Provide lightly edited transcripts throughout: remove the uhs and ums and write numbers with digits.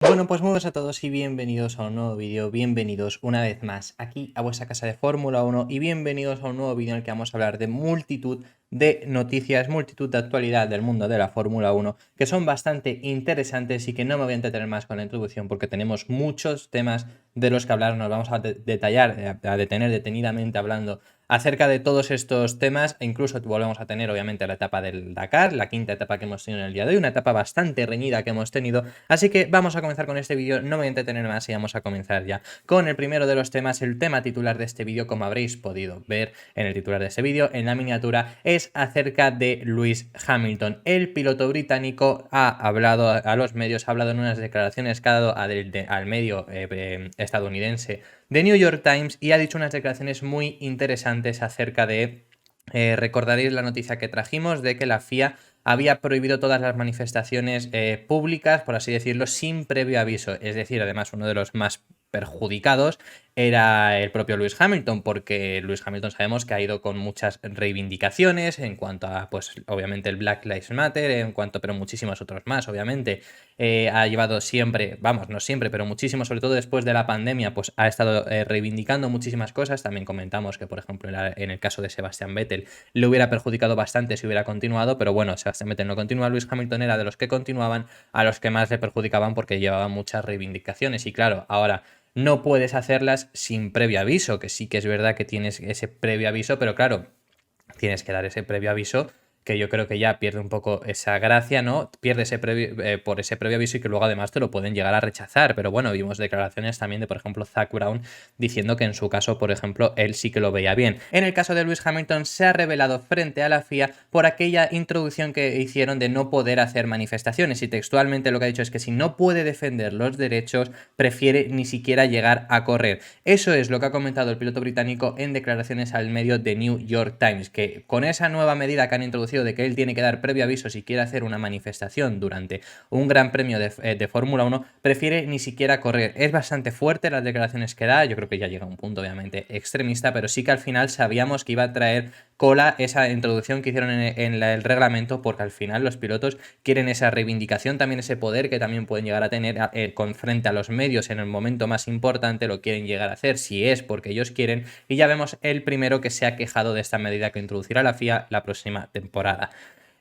Bueno, pues muy buenas a todos y bienvenidos a un nuevo vídeo, bienvenidos una vez más aquí a vuestra casa de Fórmula 1 y bienvenidos a un nuevo vídeo en el que vamos a hablar de multitud de noticias, multitud de actualidad del mundo de la Fórmula 1 que son bastante interesantes y que no me voy a entretener más con la introducción porque tenemos muchos temas de los que hablar, nos vamos a detallar, a detener detenidamente hablando acerca de todos estos temas e incluso volvemos a tener obviamente la etapa del Dakar, la quinta etapa que hemos tenido en el día de hoy, una etapa bastante reñida que hemos tenido, así que vamos a comenzar con este vídeo, no me voy a entretener más y vamos a comenzar ya con el primero de los temas, el tema titular de este vídeo, como habréis podido ver en el titular de este vídeo, en la miniatura, es acerca de Lewis Hamilton. El piloto británico ha hablado a los medios, ha hablado en unas declaraciones que ha dado al medio estadounidense The New York Times y ha dicho unas declaraciones muy interesantes acerca de, recordaréis la noticia que trajimos de que la FIA había prohibido todas las manifestaciones públicas, por así decirlo, sin previo aviso. Es decir, además uno de los más perjudicados era el propio Lewis Hamilton, porque Lewis Hamilton sabemos que ha ido con muchas reivindicaciones en cuanto a, pues obviamente el Black Lives Matter, en cuanto, pero muchísimos otros más, obviamente. Ha llevado siempre, vamos, no siempre, pero muchísimo, sobre todo después de la pandemia, pues ha estado reivindicando muchísimas cosas. También comentamos que, por ejemplo, en el caso de Sebastian Vettel, le hubiera perjudicado bastante si hubiera continuado, pero bueno, Sebastian Vettel no continúa, Lewis Hamilton era de los que continuaban, a los que más le perjudicaban porque llevaban muchas reivindicaciones. Y claro, ahora no puedes hacerlas sin previo aviso, que sí que es verdad que tienes ese previo aviso, pero claro, tienes que dar ese previo aviso que yo creo que ya pierde un poco esa gracia, ¿no? Pierde ese por ese previo aviso y que luego además te lo pueden llegar a rechazar. Pero bueno, vimos declaraciones también de, por ejemplo, Zak Brown diciendo que en su caso, por ejemplo, él sí que lo veía bien. En el caso de Lewis Hamilton se ha revelado frente a la FIA por aquella introducción que hicieron de no poder hacer manifestaciones y textualmente lo que ha dicho es que si no puede defender los derechos, prefiere ni siquiera llegar a correr. Eso es lo que ha comentado el piloto británico en declaraciones al medio de New York Times, que con esa nueva medida que han introducido de que él tiene que dar previo aviso si quiere hacer una manifestación durante un gran premio de Fórmula 1, prefiere ni siquiera correr. Es bastante fuerte las declaraciones que da, yo creo que ya llega a un punto obviamente extremista, pero sí que al final sabíamos que iba a traer cola esa introducción que hicieron en el reglamento, porque al final los pilotos quieren esa reivindicación, también ese poder que también pueden llegar a tener con frente a los medios en el momento más importante, lo quieren llegar a hacer si es porque ellos quieren, y ya vemos el primero que se ha quejado de esta medida que introducirá la FIA la próxima temporada.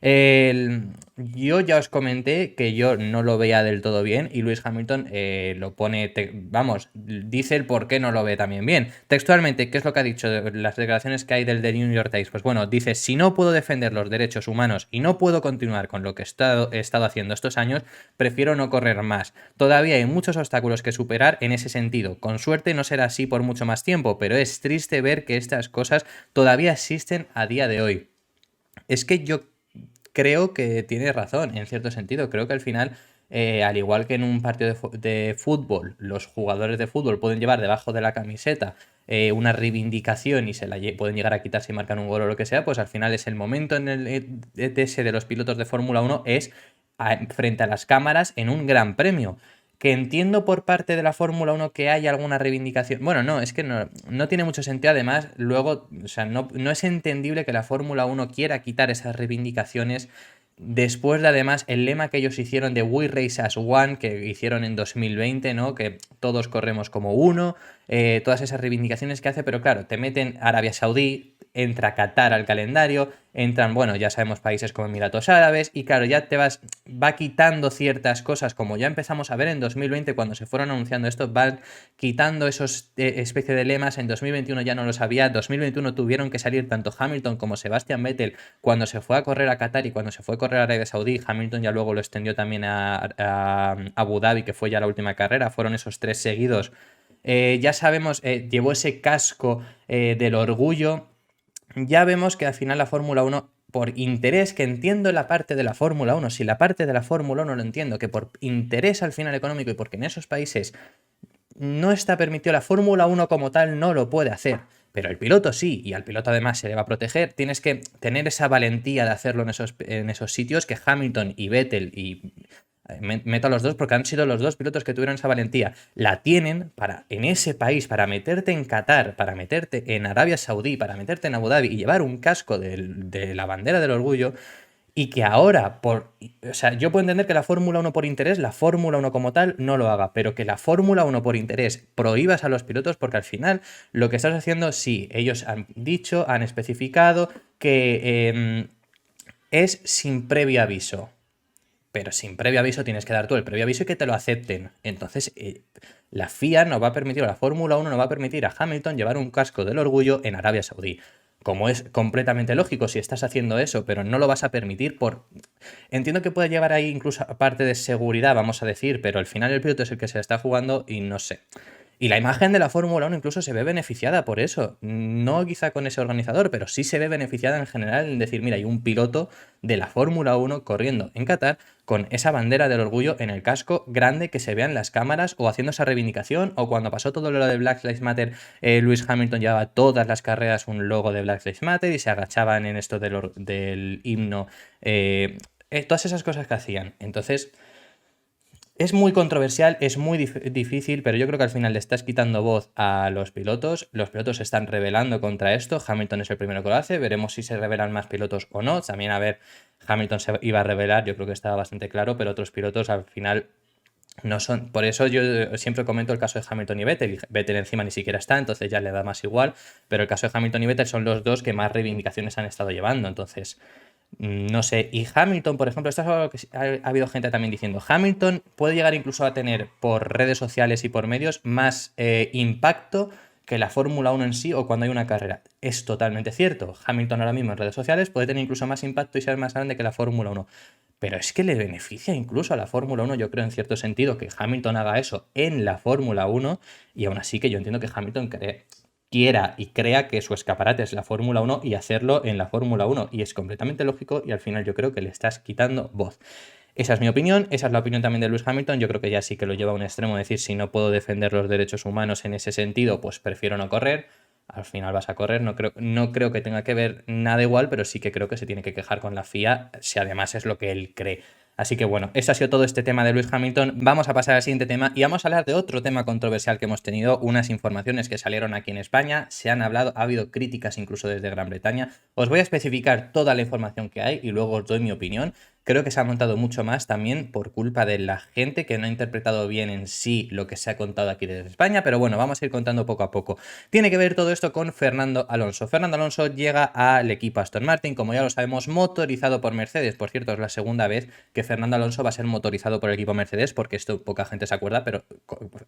Yo ya os comenté que yo no lo veía del todo bien y Lewis Hamilton lo pone, vamos, dice el por qué no lo ve también bien. Textualmente, ¿qué es lo que ha dicho? Las declaraciones que hay del The New York Times. Pues bueno, dice, si no puedo defender los derechos humanos y no puedo continuar con lo que he estado haciendo estos años, prefiero no correr más. Todavía hay muchos obstáculos que superar en ese sentido. Con suerte no será así por mucho más tiempo, pero es triste ver que estas cosas todavía existen a día de hoy. Es que yo creo que tiene razón, en cierto sentido. Creo que al final, al igual que en un partido de fútbol, los jugadores de fútbol pueden llevar debajo de la camiseta una reivindicación y se la pueden llegar a quitar si marcan un gol o lo que sea, pues al final es el momento en el ese de los pilotos de Fórmula 1 es frente a las cámaras en un gran premio. Que entiendo por parte de la Fórmula 1 que hay alguna reivindicación. Bueno, no, es que no tiene mucho sentido. Además, luego, o sea, no es entendible que la Fórmula 1 quiera quitar esas reivindicaciones después de además el lema que ellos hicieron de We Race as One, que hicieron en 2020, ¿no? Que todos corremos como uno, todas esas reivindicaciones que hace, pero claro, te meten Arabia Saudí, entra Qatar al calendario, entran, bueno, ya sabemos países como Emiratos Árabes, y claro, ya va quitando ciertas cosas, como ya empezamos a ver en 2020 cuando se fueron anunciando esto, van quitando esos especie de lemas, en 2021 ya no los había, 2021 tuvieron que salir tanto Hamilton como Sebastian Vettel cuando se fue a correr a Qatar y cuando se fue a correr a Arabia Saudí. Hamilton ya luego lo extendió también a Abu Dhabi, que fue ya la última carrera, fueron esos 3 seguidos. Ya sabemos, llevó ese casco del orgullo. Ya vemos que al final la Fórmula 1, por interés, que entiendo la parte de la Fórmula 1, si la parte de la Fórmula 1 lo entiendo, que por interés al final económico y porque en esos países no está permitido, la Fórmula 1 como tal no lo puede hacer. Pero el piloto sí, y al piloto además se le va a proteger. Tienes que tener esa valentía de hacerlo en esos sitios que Hamilton y Vettel y meto a los dos porque han sido los dos pilotos que tuvieron esa valentía. La tienen para en ese país, para meterte en Qatar, para meterte en Arabia Saudí, para meterte en Abu Dhabi y llevar un casco de la bandera del orgullo. y que ahora, o sea, yo puedo entender que la Fórmula 1 por interés, la Fórmula 1 como tal, no lo haga, pero que la Fórmula 1 por interés prohíbas a los pilotos, porque al final lo que estás haciendo, sí, ellos han dicho, han especificado que es sin previo aviso. Pero sin previo aviso tienes que dar tú el previo aviso y que te lo acepten. Entonces, la FIA no va a permitir, o la Fórmula 1 no va a permitir a Hamilton llevar un casco del orgullo en Arabia Saudí. Como es completamente lógico si estás haciendo eso, pero no lo vas a permitir por... Entiendo que puede llevar ahí incluso parte de seguridad, vamos a decir, pero al final el piloto es el que se está jugando y no sé. Y la imagen de la Fórmula 1 incluso se ve beneficiada por eso. No quizá con ese organizador, pero sí se ve beneficiada en general en decir, mira, hay un piloto de la Fórmula 1 corriendo en Qatar con esa bandera del orgullo en el casco grande que se vea en las cámaras o haciendo esa reivindicación, o cuando pasó todo lo de Black Lives Matter, Lewis Hamilton llevaba todas las carreras un logo de Black Lives Matter y se agachaban en esto del himno, todas esas cosas que hacían. Entonces... es muy controversial, es muy difícil, pero yo creo que al final le estás quitando voz a los pilotos se están rebelando contra esto, Hamilton es el primero que lo hace, veremos si se rebelan más pilotos o no, también a ver, Hamilton se iba a rebelar, yo creo que estaba bastante claro, pero otros pilotos al final no son, por eso yo siempre comento el caso de Hamilton y Vettel, y Vettel encima ni siquiera está, entonces ya le da más igual, pero el caso de Hamilton y Vettel son los dos que más reivindicaciones han estado llevando, entonces... no sé, y Hamilton, por ejemplo, esto es algo que ha habido gente también diciendo, Hamilton puede llegar incluso a tener por redes sociales y por medios más impacto que la Fórmula 1 en sí o cuando hay una carrera. Es totalmente cierto, Hamilton ahora mismo en redes sociales puede tener incluso más impacto y ser más grande que la Fórmula 1. Pero es que le beneficia incluso a la Fórmula 1, yo creo en cierto sentido, que Hamilton haga eso en la Fórmula 1 y aún así que yo entiendo que Hamilton quiera y crea que su escaparate es la Fórmula 1 y hacerlo en la Fórmula 1. Y es completamente lógico y al final yo creo que le estás quitando voz. Esa es mi opinión, esa es la opinión también de Lewis Hamilton. Yo creo que ya sí que lo lleva a un extremo, decir, si no puedo defender los derechos humanos en ese sentido, pues prefiero no correr. Al final vas a correr, no creo que tenga que ver nada igual, pero sí que creo que se tiene que quejar con la FIA, si además es lo que él cree. Así que bueno, ese ha sido todo este tema de Lewis Hamilton. Vamos a pasar al siguiente tema y vamos a hablar de otro tema controversial que hemos tenido, unas informaciones que salieron aquí en España, se han hablado, ha habido críticas incluso desde Gran Bretaña. Os voy a especificar toda la información que hay y luego os doy mi opinión. Creo que se ha montado mucho más también por culpa de la gente que no ha interpretado bien en sí lo que se ha contado aquí desde España, pero bueno, vamos a ir contando poco a poco. Tiene que ver todo esto con Fernando Alonso. Fernando Alonso llega al equipo Aston Martin, como ya lo sabemos, motorizado por Mercedes. Por cierto, es la segunda vez que Fernando Alonso va a ser motorizado por el equipo Mercedes, porque esto poca gente se acuerda, pero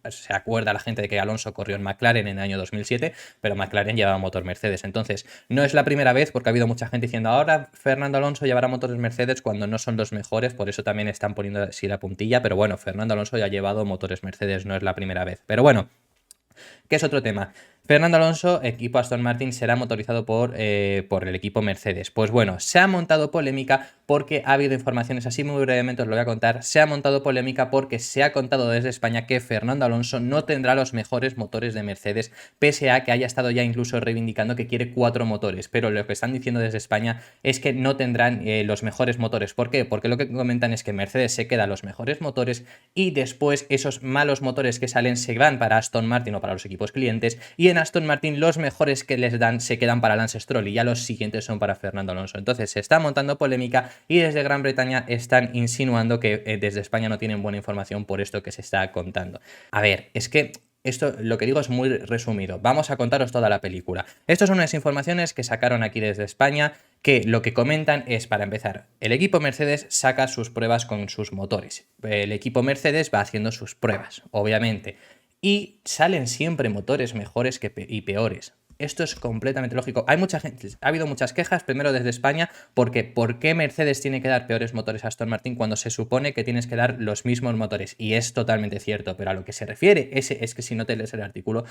se acuerda la gente de que Alonso corrió en McLaren en el año 2007, pero McLaren llevaba motor Mercedes. Entonces, no es la primera vez, porque ha habido mucha gente diciendo ahora Fernando Alonso llevará motores Mercedes cuando no son los mejores, por eso también están poniendo así la puntilla, pero bueno, Fernando Alonso ya ha llevado motores Mercedes, no es la primera vez. Pero bueno, ¿qué es otro tema? Fernando Alonso, equipo Aston Martin, será motorizado por el equipo Mercedes. Pues bueno, se ha montado polémica porque ha habido informaciones, así muy brevemente os lo voy a contar, se ha montado polémica porque se ha contado desde España que Fernando Alonso no tendrá los mejores motores de Mercedes, pese a que haya estado ya incluso reivindicando que quiere 4 motores, pero lo que están diciendo desde España es que no tendrán los mejores motores. ¿Por qué? Porque lo que comentan es que Mercedes se queda los mejores motores y después esos malos motores que salen se van para Aston Martin o para los equipos clientes, y en Aston Martin los mejores que les dan se quedan para Lance Stroll y ya los siguientes son para Fernando Alonso. Entonces se está montando polémica y desde Gran Bretaña están insinuando que desde España no tienen buena información por esto que se está contando. A ver, es que esto, lo que digo es muy resumido. Vamos a contaros toda la película. Estas son unas informaciones que sacaron aquí desde España, que lo que comentan es, para empezar, el equipo Mercedes saca sus pruebas con sus motores. El equipo Mercedes va haciendo sus pruebas, obviamente. Y salen siempre motores mejores y peores. Esto es completamente lógico. Hay mucha gente, ha habido muchas quejas, primero desde España, porque ¿por qué Mercedes tiene que dar peores motores a Aston Martin cuando se supone que tienes que dar los mismos motores? Y es totalmente cierto, pero a lo que se refiere es que si no te lees el artículo,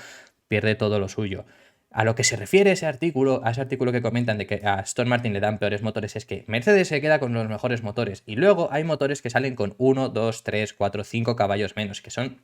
pierde todo lo suyo. A lo que se refiere ese artículo, a ese artículo que comentan de que a Aston Martin le dan peores motores, es que Mercedes se queda con los mejores motores y luego hay motores que salen con 1, 2, 3, 4, 5 caballos menos, que son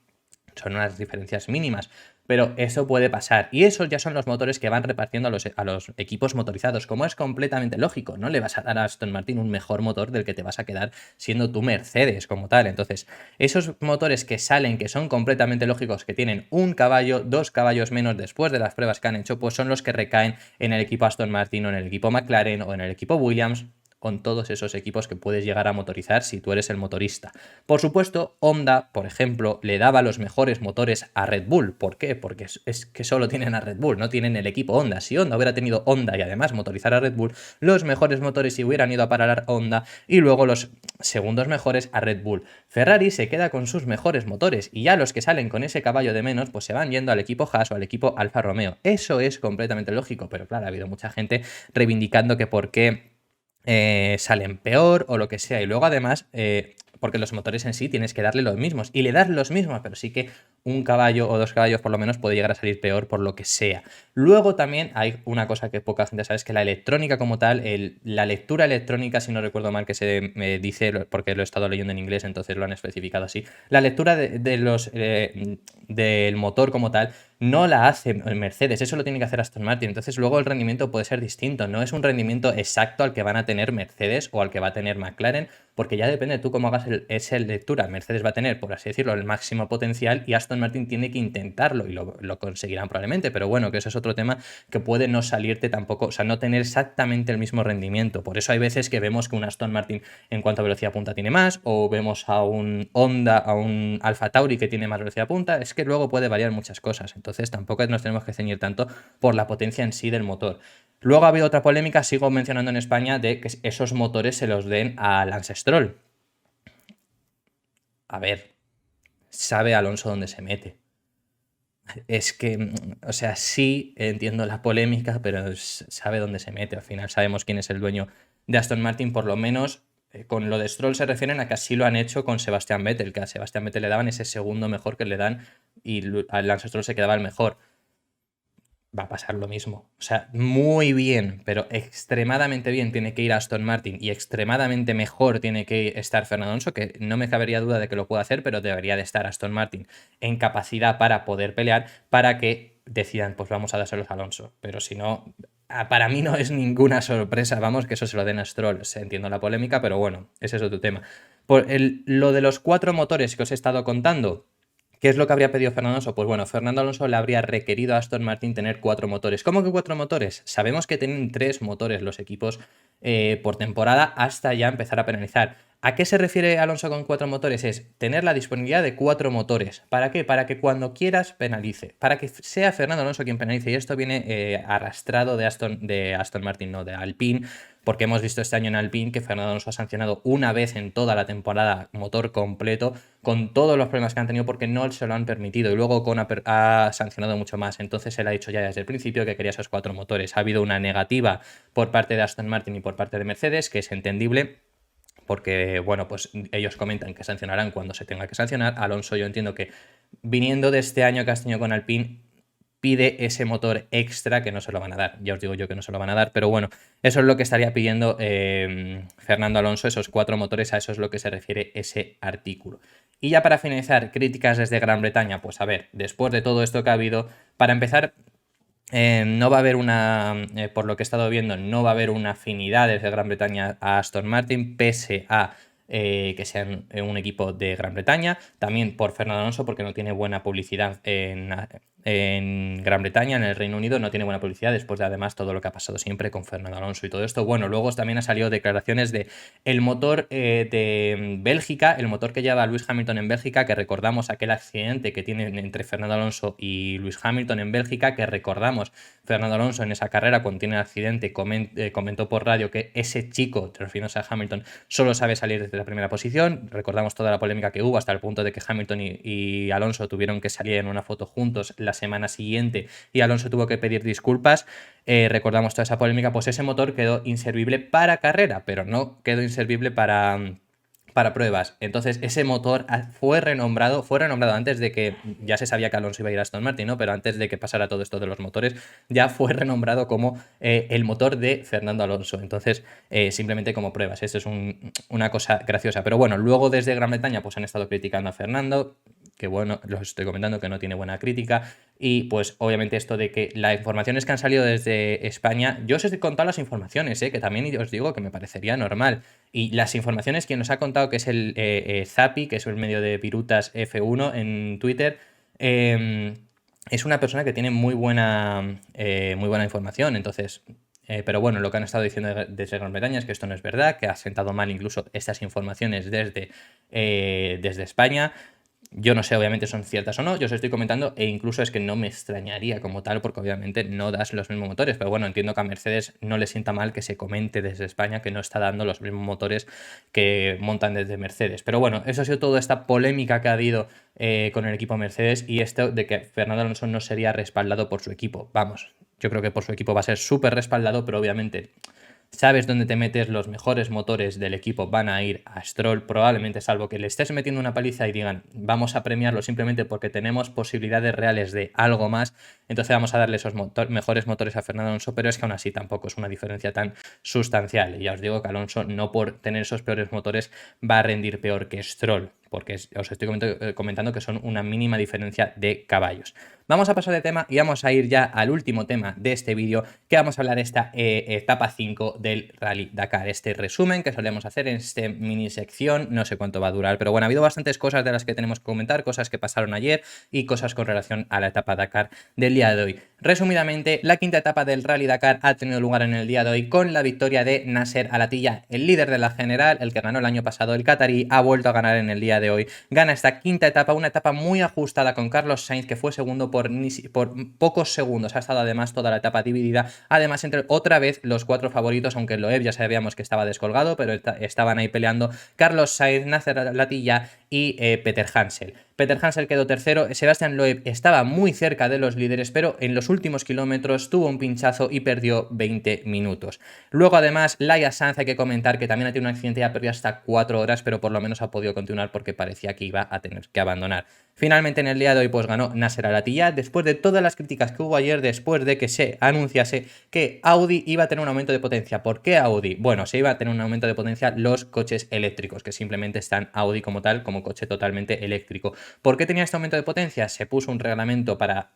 unas diferencias mínimas, pero eso puede pasar. Y esos ya son los motores que van repartiendo a los equipos motorizados, como es completamente lógico. No le vas a dar a Aston Martin un mejor motor del que te vas a quedar siendo tu Mercedes como tal. Entonces, esos motores que salen, que son completamente lógicos, que tienen 1 caballo, 2 caballos menos después de las pruebas que han hecho, pues son los que recaen en el equipo Aston Martin o en el equipo McLaren o en el equipo Williams con todos esos equipos que puedes llegar a motorizar si tú eres el motorista. Por supuesto, Honda, por ejemplo, le daba los mejores motores a Red Bull. ¿Por qué? Porque es que solo tienen a Red Bull, no tienen el equipo Honda. Si Honda hubiera tenido Honda y además motorizar a Red Bull, los mejores motores se hubieran ido a parar a Honda y luego los segundos mejores a Red Bull. Ferrari se queda con sus mejores motores y ya los que salen con ese caballo de menos pues se van yendo al equipo Haas o al equipo Alfa Romeo. Eso es completamente lógico, pero claro, ha habido mucha gente reivindicando que por qué salen peor o lo que sea. Y luego además, porque los motores en sí tienes que darle los mismos y le das los mismos, pero sí que un caballo o dos caballos por lo menos puede llegar a salir peor por lo que sea. Luego también hay una cosa que poca gente sabe, es que la electrónica como tal, la lectura electrónica, si no recuerdo mal que se dice, porque lo he estado leyendo en inglés, entonces lo han especificado así, la lectura del motor como tal no la hace Mercedes, eso lo tiene que hacer Aston Martin, entonces luego el rendimiento puede ser distinto, no es un rendimiento exacto al que van a tener Mercedes o al que va a tener McLaren, porque ya depende de tú cómo hagas esa lectura. Mercedes va a tener, por así decirlo, el máximo potencial y Aston Martin tiene que intentarlo y lo conseguirán probablemente, pero bueno, que eso es otro tema que puede no salirte tampoco, o sea, no tener exactamente el mismo rendimiento. Por eso hay veces que vemos que un Aston Martin en cuanto a velocidad punta tiene más, o vemos a un Honda, a un Alfa Tauri que tiene más velocidad punta, es que luego puede variar muchas cosas, entonces tampoco nos tenemos que ceñir tanto por la potencia en sí del motor. Luego ha habido otra polémica, sigo mencionando en España, de que esos motores se los den a Lance Stroll. A ver, sabe Alonso dónde se mete. Es que, o sea, sí entiendo la polémica, pero sabe dónde se mete. Al final sabemos quién es el dueño de Aston Martin, por lo menos con lo de Stroll se refieren a que así lo han hecho con Sebastián Vettel, que a Sebastián Vettel le daban ese segundo mejor que le dan y a Lance Stroll se quedaba el mejor. Va a pasar lo mismo. O sea, muy bien, pero extremadamente bien tiene que ir Aston Martin y extremadamente mejor tiene que estar Fernando Alonso, que no me cabería duda de que lo pueda hacer, pero debería de estar Aston Martin en capacidad para poder pelear, para que decidan, pues vamos a dárselos a Alonso. Pero si no, para mí no es ninguna sorpresa, vamos, que eso se lo den a Stroll. Entiendo la polémica, pero bueno, ese es otro tema. Lo de los 4 motores que os he estado contando. ¿Qué es lo que habría pedido Fernando Alonso? Pues bueno, Fernando Alonso le habría requerido a Aston Martin tener 4 motores. ¿Cómo que 4 motores? Sabemos que tienen 3 motores los equipos por temporada hasta ya empezar a penalizar. ¿A qué se refiere Alonso con 4 motores? Es tener la disponibilidad de 4 motores. ¿Para qué? Para que cuando quieras penalice. Para que sea Fernando Alonso quien penalice. Y esto viene arrastrado de Aston Martin, no de Alpine, porque hemos visto este año en Alpine que Fernando Alonso ha sancionado una vez en toda la temporada motor completo, con todos los problemas que han tenido porque no se lo han permitido, y luego ha sancionado mucho más. Entonces él ha dicho ya desde el principio que quería esos 4 motores. Ha habido una negativa por parte de Aston Martin y por parte de Mercedes, que es entendible, porque, bueno, pues ellos comentan que sancionarán cuando se tenga que sancionar. Alonso, yo entiendo que viniendo de este año que has tenido con Alpine, pide ese motor extra que no se lo van a dar. Ya os digo yo que no se lo van a dar, pero bueno, eso es lo que estaría pidiendo Fernando Alonso, esos 4 motores, a eso es lo que se refiere ese artículo. Y ya para finalizar, críticas desde Gran Bretaña, pues a ver, después de todo esto que ha habido, para empezar, no va a haber por lo que he estado viendo, no va a haber una afinidad desde Gran Bretaña a Aston Martin, pese a que sean un equipo de Gran Bretaña. También por Fernando Alonso, porque no tiene buena publicidad en Gran Bretaña, en el Reino Unido, no tiene buena publicidad después de además todo lo que ha pasado siempre con Fernando Alonso y todo esto. Bueno, luego también ha salido declaraciones de el motor de Bélgica, el motor que lleva Lewis Hamilton en Bélgica, que recordamos aquel accidente que tiene entre Fernando Alonso y Lewis Hamilton en Bélgica, que recordamos Fernando Alonso en esa carrera cuando tiene el accidente comentó por radio que ese chico, refiriéndose a Hamilton, solo sabe salir desde la primera posición. Recordamos toda la polémica que hubo hasta el punto de que Hamilton y Alonso tuvieron que salir en una foto juntos la semana siguiente y Alonso tuvo que pedir disculpas. Recordamos toda esa polémica. Pues ese motor quedó inservible para carrera, pero no quedó inservible para pruebas. Entonces ese motor fue renombrado antes de que, ya se sabía que Alonso iba a ir a Aston Martin, ¿no? Pero antes de que pasara todo esto de los motores, ya fue renombrado como el motor de Fernando Alonso. Entonces, simplemente como pruebas. Esto es una cosa graciosa. Pero bueno, luego desde Gran Bretaña pues han estado criticando a Fernando, que bueno, los estoy comentando que no tiene buena crítica. Y pues obviamente esto de que las informaciones que han salido desde España, yo os he contado las informaciones, que también os digo que me parecería normal. Y las informaciones que nos ha contado, que es el Zapi, que es el medio de Pirutas F1 en Twitter, es una persona que tiene muy buena información. Entonces, pero bueno, lo que han estado diciendo desde Gran Bretaña es que esto no es verdad, que ha sentado mal incluso estas informaciones desde España. Yo no sé, obviamente, son ciertas o no, yo os estoy comentando e incluso es que no me extrañaría como tal porque obviamente no das los mismos motores, pero bueno, entiendo que a Mercedes no le sienta mal que se comente desde España que no está dando los mismos motores que montan desde Mercedes. Pero bueno, eso ha sido toda esta polémica que ha habido con el equipo Mercedes y esto de que Fernando Alonso no sería respaldado por su equipo. Vamos, yo creo que por su equipo va a ser súper respaldado, pero obviamente sabes dónde te metes, los mejores motores del equipo van a ir a Stroll, probablemente, salvo que le estés metiendo una paliza y digan, vamos a premiarlo simplemente porque tenemos posibilidades reales de algo más, entonces vamos a darle esos mejores motores a Fernando Alonso, pero es que aún así tampoco es una diferencia tan sustancial. Y ya os digo que Alonso, no por tener esos peores motores, va a rendir peor que Stroll, porque os estoy comentando que son una mínima diferencia de caballos. Vamos a pasar de tema y vamos a ir ya al último tema de este vídeo, que vamos a hablar esta etapa 5 del Rally Dakar. Este resumen que solemos hacer en esta mini sección, no sé cuánto va a durar, pero bueno, ha habido bastantes cosas de las que tenemos que comentar, cosas que pasaron ayer y cosas con relación a la etapa Dakar del día de hoy. Resumidamente, la quinta etapa del Rally Dakar ha tenido lugar en el día de hoy con la victoria de Nasser Al-Attiyah, el líder de la general, el que ganó el año pasado el qatarí, ha vuelto a ganar en el día de hoy. Gana esta quinta etapa, una etapa muy ajustada con Carlos Sainz, que fue segundo por pocos segundos. Ha estado además toda la etapa dividida. Además, entre otra vez los cuatro favoritos, aunque en Loeb ya sabíamos que estaba descolgado, pero estaban ahí peleando Carlos Sainz, Nasser Al-Attiyah y Peter Hansel. Peter Hansel quedó tercero, Sebastian Loeb estaba muy cerca de los líderes, pero en los últimos kilómetros tuvo un pinchazo y perdió 20 minutos. Luego además, Laia Sanz, hay que comentar que también ha tenido un accidente y ha perdido hasta 4 horas, pero por lo menos ha podido continuar porque parecía que iba a tener que abandonar. Finalmente en el día de hoy pues ganó Nasser Al-Attiyah, después de todas las críticas que hubo ayer, después de que se anunciase que Audi iba a tener un aumento de potencia. ¿Por qué Audi? Bueno, se iba a tener un aumento de potencia los coches eléctricos, que simplemente están Audi como tal, como coche totalmente eléctrico. ¿Por qué tenía este aumento de potencia? Se puso un reglamento para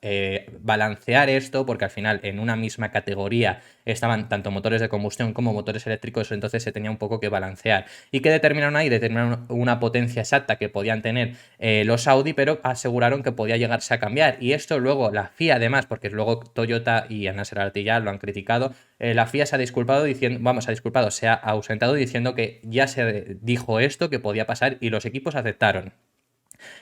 balancear esto, porque al final en una misma categoría estaban tanto motores de combustión como motores eléctricos, entonces se tenía un poco que balancear. ¿Y qué determinaron ahí? Determinaron una potencia exacta que podían tener los Audi, pero aseguraron que podía llegarse a cambiar. Y esto luego la FIA además, porque luego Toyota y Nasser Al-Attiyah lo han criticado, la FIA se ha disculpado diciendo, se ha ausentado diciendo que ya se dijo esto, que podía pasar y los equipos aceptaron.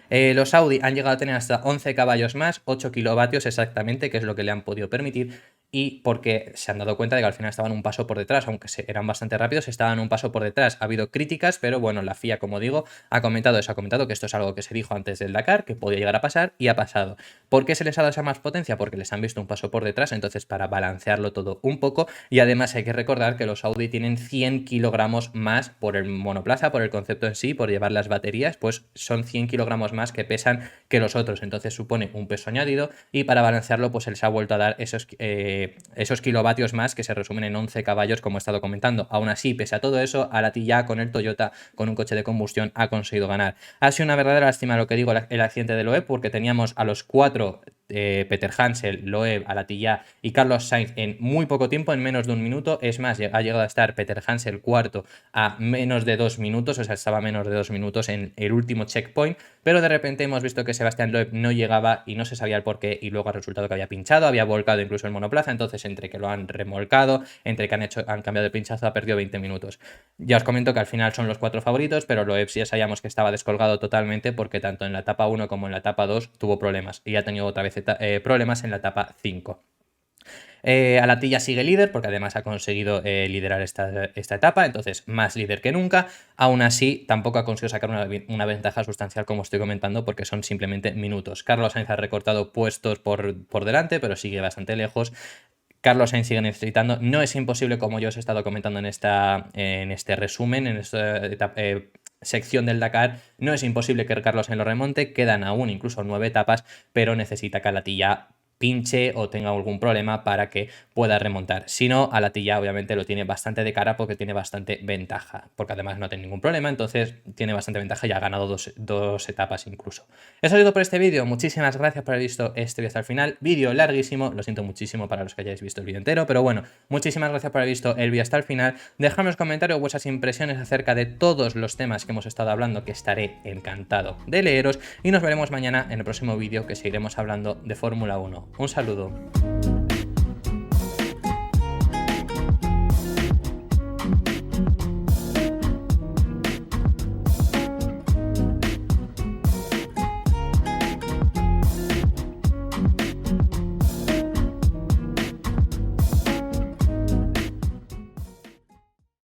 Los Audi han llegado a tener hasta 11 caballos más, 8 kilovatios exactamente, que es lo que le han podido permitir, y porque se han dado cuenta de que al final estaban un paso por detrás, aunque eran bastante rápidos, estaban un paso por detrás. Ha habido críticas, pero bueno, la FIA, como digo, ha comentado que esto es algo que se dijo antes del Dakar, que podía llegar a pasar, y ha pasado. ¿Por qué se les ha dado esa más potencia? Porque les han visto un paso por detrás, entonces para balancearlo todo un poco, y además hay que recordar que los Audi tienen 100 kilogramos más por el monoplaza, por el concepto en sí, por llevar las baterías, pues son 100 kilogramos más que pesan que los otros, entonces supone un peso añadido y para balancearlo pues se les ha vuelto a dar esos kilovatios más que se resumen en 11 caballos como he estado comentando. Aún así, pese a todo eso, Al-Attiyah con el Toyota, con un coche de combustión, ha conseguido ganar. Ha sido una verdadera lástima lo que digo, el accidente de Loeb, porque teníamos a los cuatro, Peter Hansel, Loeb, Al-Attiyah y Carlos Sainz en muy poco tiempo, en menos de un minuto. Es más, ha llegado a estar Peter Hansel cuarto a menos de 2 minutos, o sea, estaba a menos de 2 minutos en el último checkpoint, pero de repente hemos visto que Sebastian Loeb no llegaba y no se sabía el porqué, y luego ha resultado que había pinchado, había volcado incluso el monoplaza, entonces entre que lo han remolcado, entre que han cambiado de pinchazo, ha perdido 20 minutos. Ya os comento que al final son los 4 favoritos, pero Loeb sí ya sabíamos que estaba descolgado totalmente porque tanto en la etapa 1 como en la etapa 2 tuvo problemas y ha tenido otra vez problemas en la etapa 5. Al-Attiyah sigue líder porque además ha conseguido liderar esta etapa, entonces más líder que nunca. Aún así, tampoco ha conseguido sacar una ventaja sustancial como estoy comentando porque son simplemente minutos. Carlos Sainz ha recortado puestos por delante, pero sigue bastante lejos. Carlos Sainz sigue necesitando. No es imposible, como yo os he estado comentando en este resumen, en esta sección del Dakar, no es imposible que Carlos Sainz lo remonte. Quedan aún incluso 9 etapas, pero necesita que Al-Attiyah pinche o tenga algún problema para que pueda remontar. Si no, Al-Attiyah obviamente lo tiene bastante de cara porque tiene bastante ventaja, porque además no tiene ningún problema, entonces tiene bastante ventaja y ha ganado dos etapas incluso. Eso es todo por este vídeo. Muchísimas gracias por haber visto este vídeo hasta el final. Vídeo larguísimo, lo siento muchísimo para los que hayáis visto el vídeo entero, pero bueno, muchísimas gracias por haber visto el vídeo hasta el final. Dejadme en los comentarios vuestras impresiones acerca de todos los temas que hemos estado hablando, que estaré encantado de leeros, y nos veremos mañana en el próximo vídeo, que seguiremos hablando de Fórmula 1. Un saludo.